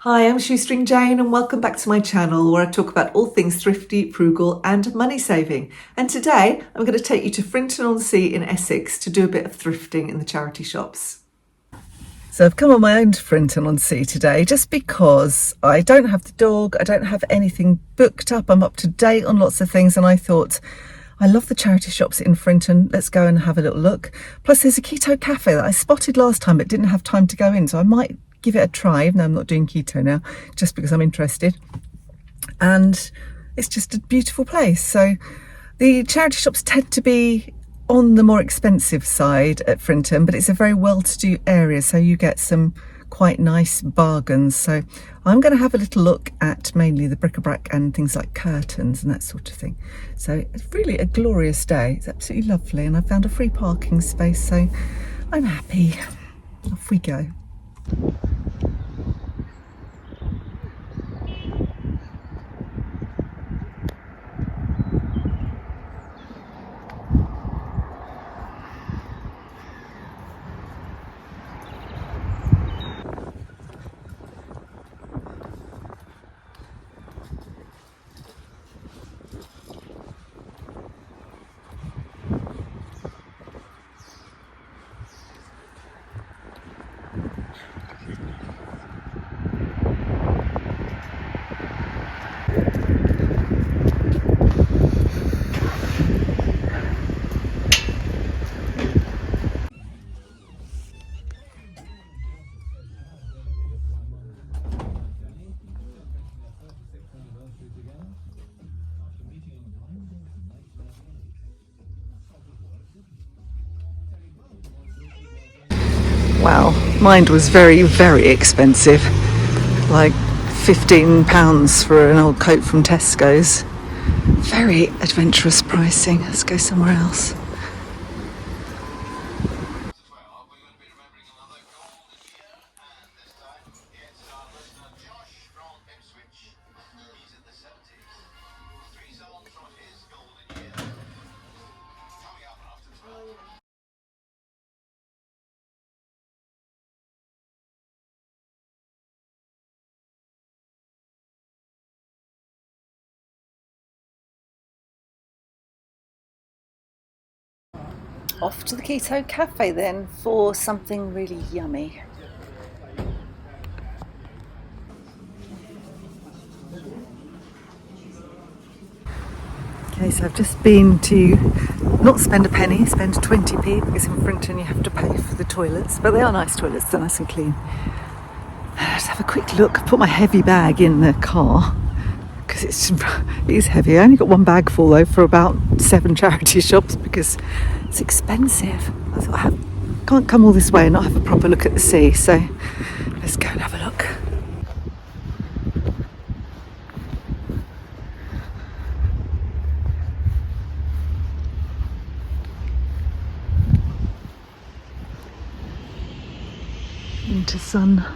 Hi, I'm Shoestring Jane and welcome back to my channel where I talk about all things thrifty, frugal and money saving. And today I'm going to take you to Frinton-on-Sea in Essex to do a bit of thrifting in the charity shops. So I've come on my own to Frinton-on-Sea today just because I don't have the dog, I don't have anything booked up, I'm up to date on lots of things, and I thought I love the charity shops in Frinton, let's go and have a little look. Plus there's a keto cafe that I spotted last time but didn't have time to go in, so I might give it a try, even though I'm not doing keto now, just because I'm interested. And it's just a beautiful place. So the charity shops tend to be on the more expensive side at Frinton, but it's a very well-to-do area, so you get some quite nice bargains. So I'm going to have a little look at mainly the bric-a-brac and things like curtains and that sort of thing. So it's really a glorious day. It's absolutely lovely, and I found a free parking space, so I'm happy. Off we go. Wow, mine was very, very expensive. Like £15 for an old coat from Tesco's. Very adventurous pricing. Let's go somewhere else. Off to the Keto cafe then for something really yummy. Okay, so I've just been to not spend a penny, spend 20p, because in Frinton you have to pay for the toilets, but they are nice toilets, they're nice and clean. Let's have a quick look. I put my heavy bag in the car because it is heavy. I only got one bag full though for about 7 charity shops because it's expensive. I thought I can't come all this way and not have a proper look at the sea, so let's go and have a look. Into sun.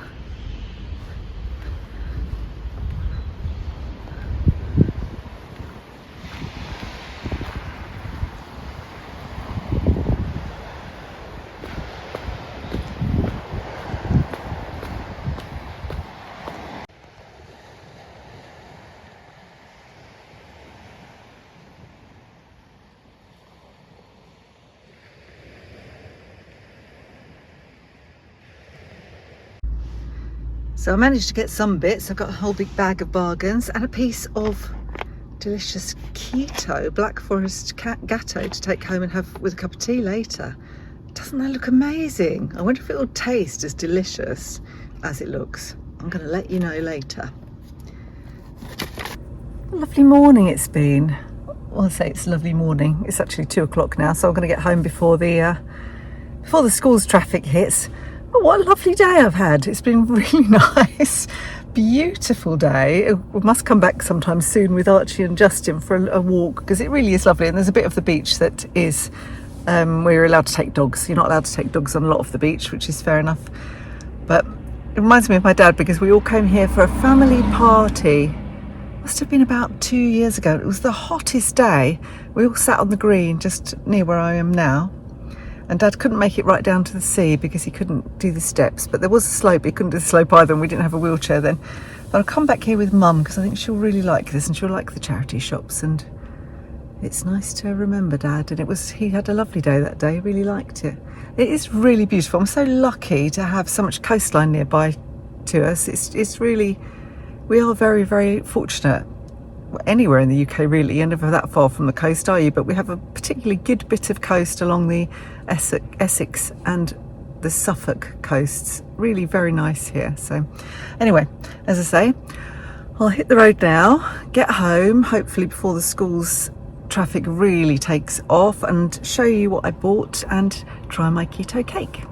So I managed to get some bits. I've got a whole big bag of bargains and a piece of delicious keto black forest gatto to take home and have with a cup of tea later. Doesn't that look amazing? I wonder if it will taste as delicious as it looks. I'm going to let you know later. What a lovely morning it's been. Well, I say it's a lovely morning. It's actually 2 o'clock now, so I'm going to get home before the school's traffic hits. Oh, what a lovely day I've had. It's been really nice. Beautiful day. We must come back sometime soon with Archie and Justin for a walk because it really is lovely, and there's a bit of the beach that is we're allowed to take dogs. You're not allowed to take dogs on a lot of the beach, which is fair enough, but it reminds me of my dad because we all came here for a family party. Must have been about 2 years ago. It was the hottest day. We all sat on the green just near where I am now, And Dad couldn't make it right down to the sea because he couldn't do the steps, but there was a slope, he couldn't do the slope either, and we didn't have a wheelchair then. But I'll come back here with Mum because I think she'll really like this and she'll like the charity shops, and it's nice to remember Dad. And he had a lovely day that day, really liked it. It is really beautiful. I'm so lucky to have so much coastline nearby to us. It's really, we are very, very fortunate. Anywhere in the UK really, you're never that far from the coast, are you? But we have a particularly good bit of coast along the Essex and the Suffolk coasts. Really very nice here. So anyway, as I say, I'll hit the road now, get home, hopefully before the school's traffic really takes off, and show you what I bought and try my keto cake.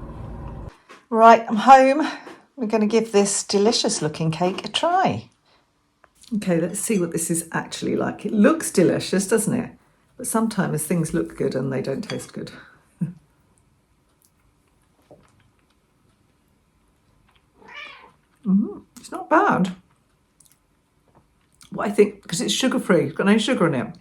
Right, I'm home. We're going to give this delicious looking cake a try. Okay, let's see what this is actually like. It looks delicious, doesn't it? But sometimes things look good and they don't taste good. It's not bad. What I think, because it's sugar-free, it's got no sugar in it.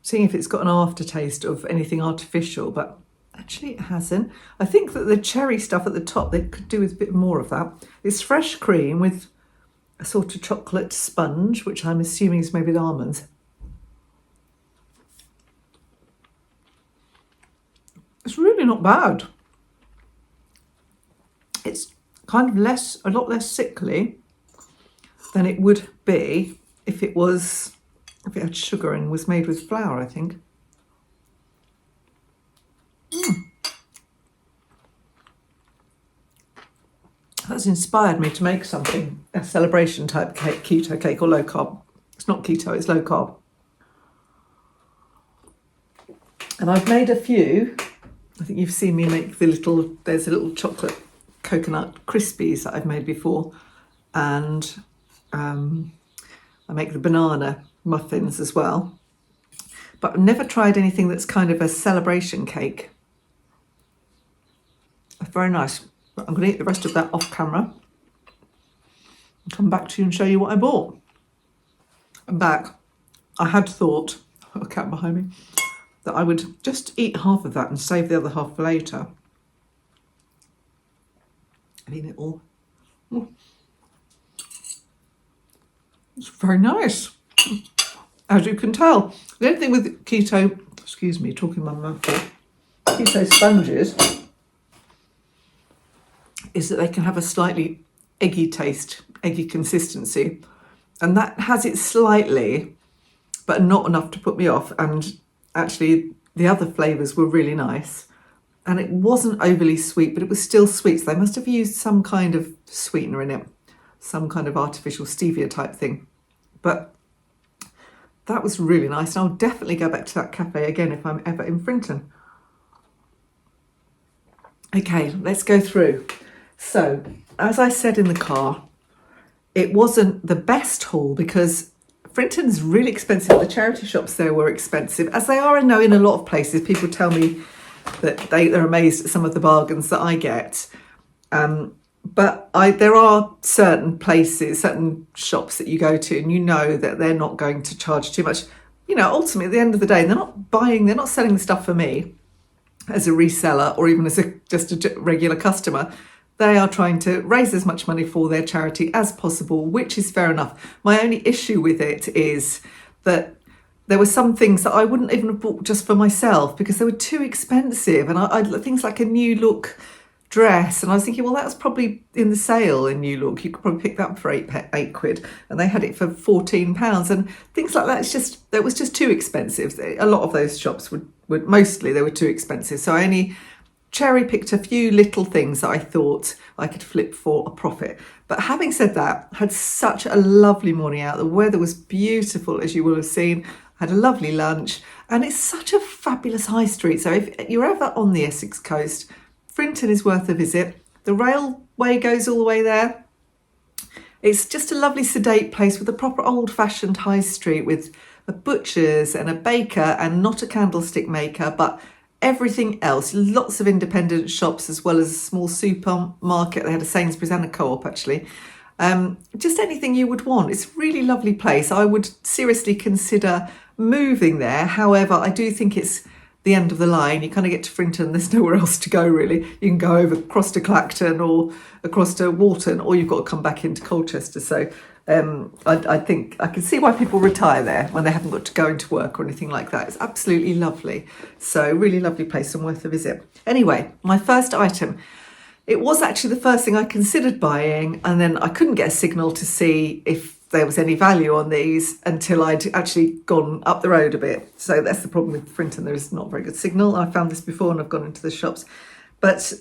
Seeing if it's got an aftertaste of anything artificial, but actually it hasn't. I think that the cherry stuff at the top, they could do with a bit more of that. It's fresh cream with a sort of chocolate sponge, which I'm assuming is made with almonds. It's really not bad. It's kind of a lot less sickly than it would be if it had sugar and was made with flour, I think. That's inspired me to make something, a celebration type cake, keto cake or low carb. It's not keto, it's low carb. And I've made a few. I think you've seen me make there's a little chocolate coconut crispies that I've made before. And I make the banana muffins as well. But I've never tried anything that's kind of a celebration cake. It's very nice. I'm going to eat the rest of that off camera and come back to you and show you what I bought. I'm back. I had thought, a cat behind me, that I would just eat half of that and save the other half for later. I've eaten it all. It's very nice, as you can tell. The only thing with keto, excuse me, talking my mouth full, keto sponges, is that they can have a slightly eggy taste, eggy consistency. And that has it slightly, but not enough to put me off. And actually, the other flavours were really nice. And it wasn't overly sweet, but it was still sweet. So they must have used some kind of sweetener in it, some kind of artificial stevia type thing. But that was really nice. And I'll definitely go back to that cafe again if I'm ever in Frinton. Okay, let's go through. So, as I said in the car, it wasn't the best haul because Frinton's really expensive. The charity shops there were expensive, as they are, I know, in a lot of places. People tell me that they're amazed at some of the bargains that I get. But there are certain places, certain shops that you go to and you know that they're not going to charge too much. You know, ultimately, at the end of the day, they're not selling the stuff for me as a reseller or even as just a regular customer. They are trying to raise as much money for their charity as possible, which is fair enough. My only issue with it is that there were some things that I wouldn't even have bought just for myself because they were too expensive. And I things like a new look dress, and I was thinking, well, that's probably in the sale in New Look. You could probably pick that up for eight quid, and they had it for £14, and things like that. That was just too expensive. A lot of those shops would mostly they were too expensive. So I only cherry picked a few little things that I thought I could flip for a profit. But having said that, had such a lovely morning out. The weather was beautiful, as you will have seen. Had a lovely lunch, and it's such a fabulous high street. So if you're ever on the Essex coast, Frinton is worth a visit. The railway goes all the way there. It's just a lovely sedate place with a proper old-fashioned high street with a butcher's and a baker and not a candlestick maker, but everything else. Lots of independent shops as well as a small supermarket. They had a Sainsbury's and a Co-op actually. Just anything you would want. It's a really lovely place. I would seriously consider moving there. However, I do think it's the end of the line. You kind of get to Frinton, there's nowhere else to go really. You can go over across to Clacton or across to Walton, or you've got to come back into Colchester. So I think I can see why people retire there when they haven't got to go into work or anything like that. It's absolutely lovely. So really lovely place and worth a visit. Anyway, my first item, it was actually the first thing I considered buying, and then I couldn't get a signal to see if there was any value on these until I'd actually gone up the road a bit. So that's the problem with Frinton. There is not a very good signal. I found this before and I've gone into the shops. But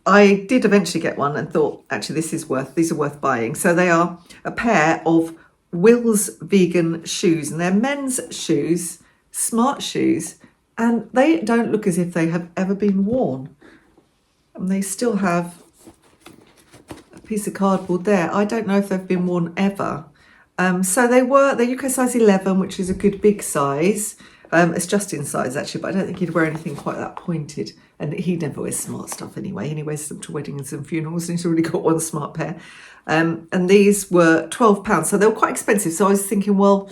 I did eventually get one and thought, actually, these are worth buying. So they are a pair of Will's vegan shoes, and they're men's shoes, smart shoes, and they don't look as if they have ever been worn. And they still have a piece of cardboard there. I don't know if they've been worn ever. So they're UK size 11, which is a good big size. It's just in size actually, but I don't think he'd wear anything quite that pointed. And he never wears smart stuff anyway. He only wears them to weddings and funerals, and he's already got one smart pair. And these were £12, so they were quite expensive. So I was thinking, well,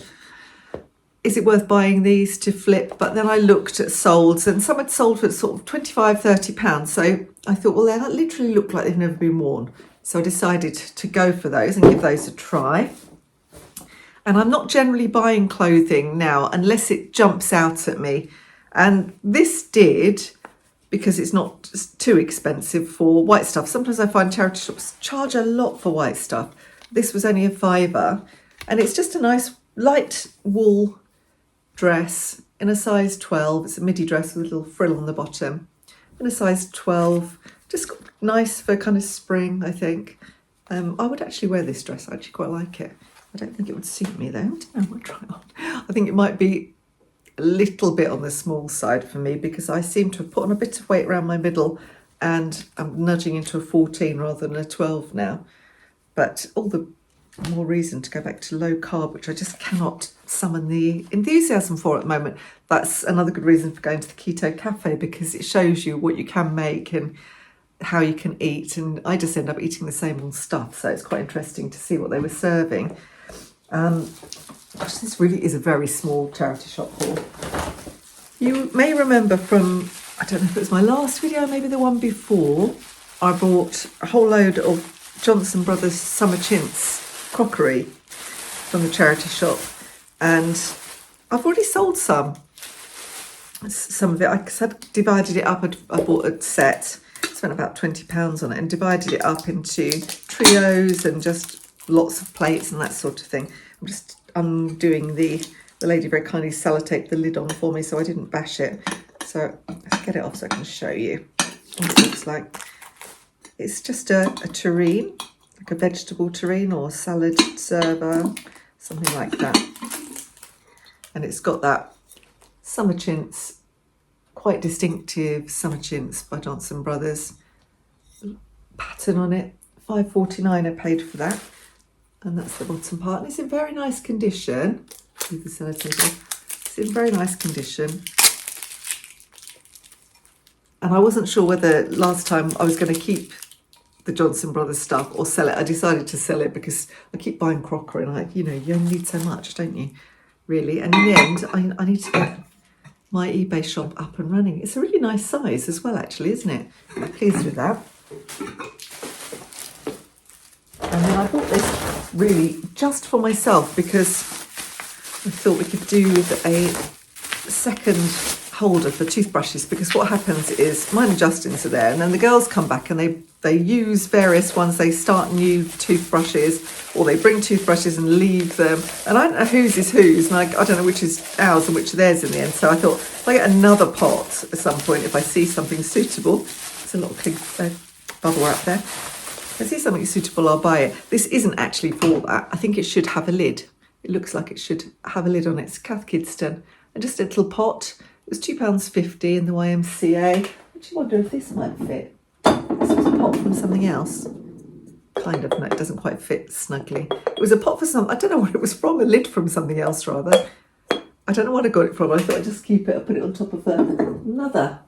is it worth buying these to flip? But then I looked at solds, and some had sold for sort of £25, £30. So I thought, well, they literally look like they've never been worn. So I decided to go for those and give those a try. And I'm not generally buying clothing now unless it jumps out at me. And this did, because it's not too expensive for white stuff. Sometimes I find charity shops charge a lot for white stuff. This was only a £5, and it's just a nice light wool dress in a size 12. It's a midi dress with a little frill on the bottom in a size 12. Just nice for kind of spring, I think. I would actually wear this dress. I actually quite like it. I don't think it would suit me though. I don't know, I might try on. I think it might be a little bit on the small side for me, because I seem to have put on a bit of weight around my middle, and I'm nudging into a 14 rather than a 12 now. But all the more reason to go back to low carb, which I just cannot summon the enthusiasm for at the moment. That's another good reason for going to the Keto cafe, because it shows you what you can make and how you can eat, and I just end up eating the same old stuff. So it's quite interesting to see what they were serving. Gosh, this really is a very small charity shop haul. You may remember from, I don't know if it was my last video, maybe the one before, I bought a whole load of Johnson Brothers summer chintz crockery from the charity shop, and I've already sold some of it. I divided it up. I bought a set, spent about £20 on it, and divided it up into trios and just lots of plates and that sort of thing. I'm just undoing the lady very kindly sellotaped the lid on for me so I didn't bash it. So let's get it off so I can show you what it looks like. It's just a tureen, like a vegetable tureen or salad server, something like that. And it's got that summer chintz, quite distinctive summer chintz by Johnson Brothers pattern on it. £5.49 I paid for that. And that's the bottom part. And it's in very nice condition. With the sellotape. It's in very nice condition. And I wasn't sure whether last time I was going to keep the Johnson Brothers stuff or sell it. I decided to sell it because I keep buying crockery, and you only need so much, don't you? Really. And in the end, I need to get my eBay shop up and running. It's a really nice size as well, actually, isn't it? I'm pleased with that. And then I bought this really just for myself because I thought we could do with a second holder for toothbrushes, because what happens is mine and Justin's are there, and then the girls come back and they use various ones. They start new toothbrushes, or they bring toothbrushes and leave them, and I don't know whose is whose, and I don't know which is ours and which theirs in the end. So I thought if I get another pot at some point, if I see something suitable, there's a little bubble wrap there. If I see something suitable, I'll buy it. This isn't actually for that. I think it should have a lid. It looks like it should have a lid on it. It's Cath Kidston, and just a little pot. It was £2.50 in the YMCA. I actually wonder if this might fit. This was a pot from something else. Kind of, no, it doesn't quite fit snugly. It was a pot for I don't know what it was from, a lid from something else rather. I don't know what I got it from. I thought I'd just keep it. I put it on top of another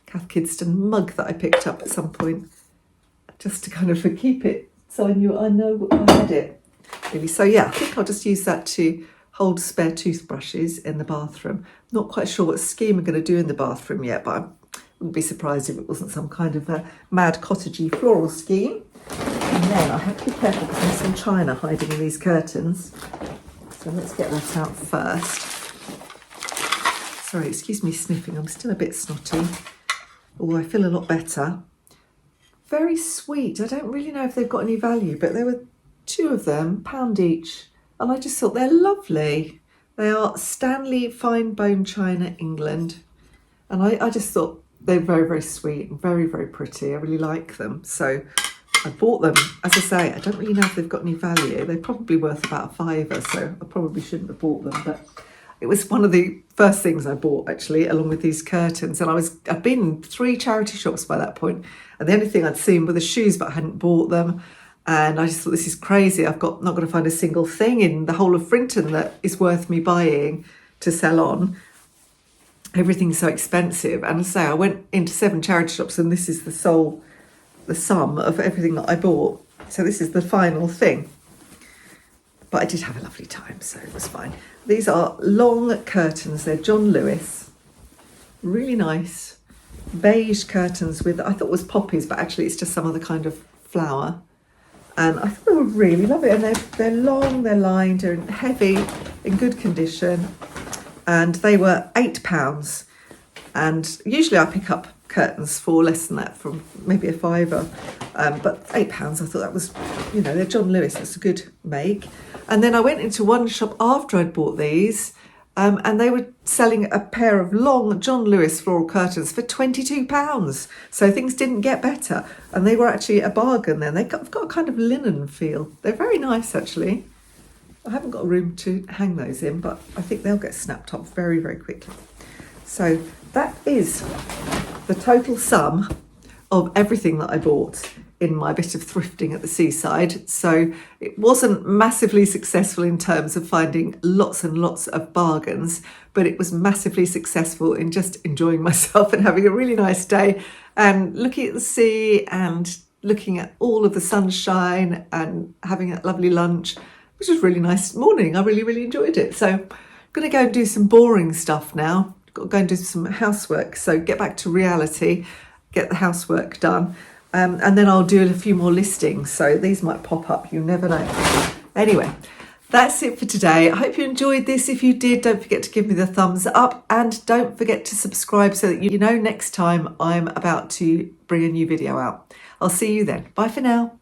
Cath Kidston mug that I picked up at some point, just to kind of keep it so I know I had it. Really. So yeah, I think I'll just use that to hold spare toothbrushes in the bathroom. Not quite sure what scheme I'm going to do in the bathroom yet, but I wouldn't be surprised if it wasn't some kind of a mad cottagey floral scheme. And then I have to be careful because there's some china hiding in these curtains. So let's get that out first. Sorry, excuse me sniffing, I'm still a bit snotty. Oh, I feel a lot better. Very sweet. I don't really know if they've got any value, but there were 2 of them, £1 each. And I just thought they're lovely. They are Stanley Fine Bone China, England. And I just thought they're very, very sweet and very, very pretty. I really like them. So I bought them. As I say, I don't really know if they've got any value. They're probably worth about £5, so I probably shouldn't have bought them. But it was one of the first things I bought, actually, along with these curtains. And I'd been in 3 charity shops by that point, and the only thing I'd seen were the shoes, but I hadn't bought them. And I just thought, this is crazy. Not going to find a single thing in the whole of Frinton that is worth me buying to sell on. Everything's so expensive. And as I say, I went into 7 charity shops, and this is the sum of everything that I bought. So this is the final thing. But I did have a lovely time, so it was fine. These are long curtains. They're John Lewis. Really nice. Beige curtains with, I thought it was poppies, but actually it's just some other kind of flower. And I thought they were really lovely. And they're long, they're lined, they're heavy, in good condition. And they were £8. And usually I pick up curtains for less than that, from maybe a £5. But £8, I thought that was, they're John Lewis, that's a good make. And then I went into one shop after I'd bought these, and they were selling a pair of long John Lewis floral curtains for £22. So things didn't get better. And they were actually a bargain then. They've got a kind of linen feel. They're very nice, actually. I haven't got room to hang those in, but I think they'll get snapped up very, very quickly. So that is the total sum of everything that I bought in my bit of thrifting at the seaside. So it wasn't massively successful in terms of finding lots and lots of bargains, but it was massively successful in just enjoying myself and having a really nice day and looking at the sea and looking at all of the sunshine and having a lovely lunch, which was a really nice morning. I really, really enjoyed it. So I'm going to go and do some boring stuff now. Got to go and do some housework. So get back to reality, get the housework done. And then I'll do a few more listings. So these might pop up, you never know. Anyway, that's it for today. I hope you enjoyed this. If you did, don't forget to give me the thumbs up and don't forget to subscribe so that you know next time I'm about to bring a new video out. I'll see you then. Bye for now.